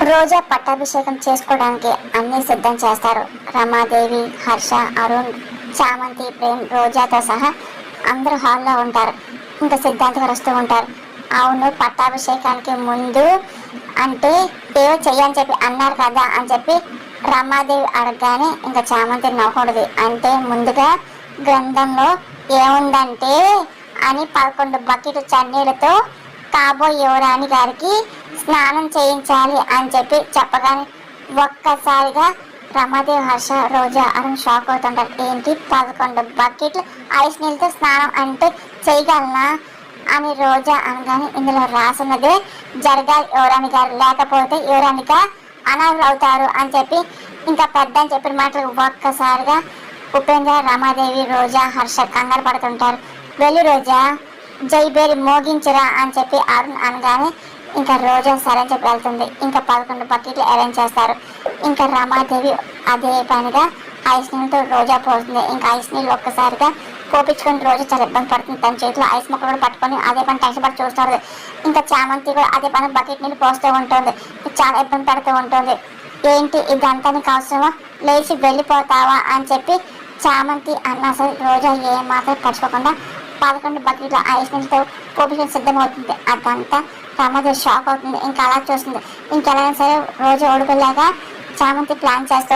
రోజా పట్టాభిషేకం చేసుకోవడానికి అన్ని సిద్ధం చేస్తారు. రమాదేవి, హర్ష, అరుణ్, చామంతి, ప్రేమ్, రోజాతో సహా అందరూ హాల్లో ఉంటారు. ఇంకా సిద్ధాంత్ గారు వస్తూ ఉంటారు. అవును, పట్టాభిషేకానికి ముందు అంటే ఏవో చెయ్యని చెప్పి అన్నారు కదా అని చెప్పి రమాదేవి అడగగానే ఇంకా చామంతి నవ్వకూడదు. అంటే ముందుగా గ్రంథంలో ఏముందంటే అని 11 బకెట్ చన్నీళ్ళతో కాబోయే యువరాణి గారికి స్నానం చేయించాలి అని చెప్పి చెప్పగానే ఒక్కసారిగా రమాదేవి, హర్ష, రోజా, అరుణ్ షాక్ అవుతుంటారు. ఏంటి 11 బకెట్లు ఐస్ నీళ్ళతో స్నానం అంటే చేయగలనా అని రోజా అనగానే ఇందులో రాసున్నదే జరగాలి యువరాణి గారు, లేకపోతే యువరాణిగా అనాథులు అవుతారు అని చెప్పి ఇంకా పెద్ద అని చెప్పిన మాటలు ఒక్కసారిగా ఉపేంద్ర, రమాదేవి, రోజా, హర్ష కంగారు పడుతుంటారు. వెళ్ళి రోజా జైబేరి మోగించరా అని చెప్పి అరుణ్ అనగానే ఇంకా రోజా సరే అని చెప్పి వెళ్తుంది. ఇంకా 11 బకెట్లు అరేంజ్ చేస్తారు. ఇంకా రమాదేవి అదే పనిగా ఐస్ నీళ్ళతో రోజా పోతుంది. ఇంకా ఐస్ నీళ్ళు ఒక్కసారిగా పోపించుకొని రోజా చాలా ఇబ్బంది పడుతుంది. తన చేతిలో ఐస్ ముక్క కూడా పట్టుకొని అదే పని టెన్షన్ పడి చూస్తుంది. ఇంకా చామంతి కూడా అదే పని బకెట్ నీళ్ళు పోస్తూ ఉంటుంది. చాలా ఇబ్బంది పడుతూ ఉంటుంది. ఏంటి ఇదంతా నీకు అవసరమా, లేచి వెళ్ళిపోతావా అని చెప్పి చామంతి అన్నా సరే రోజా ఏమాత్రం పడుచుకోకుండా 11 బకెట్ల ఐస్ నీళ్ళతో పోపించడం సిద్ధమవుతుంది. అదంతా రమాదేవి షాక్ అవుతుంది. ఇంకా అలా చూస్తుంది. ఇంకెలా సరే రోజు ఓడిపోలేక చామంతి ప్లాన్ చేస్తూ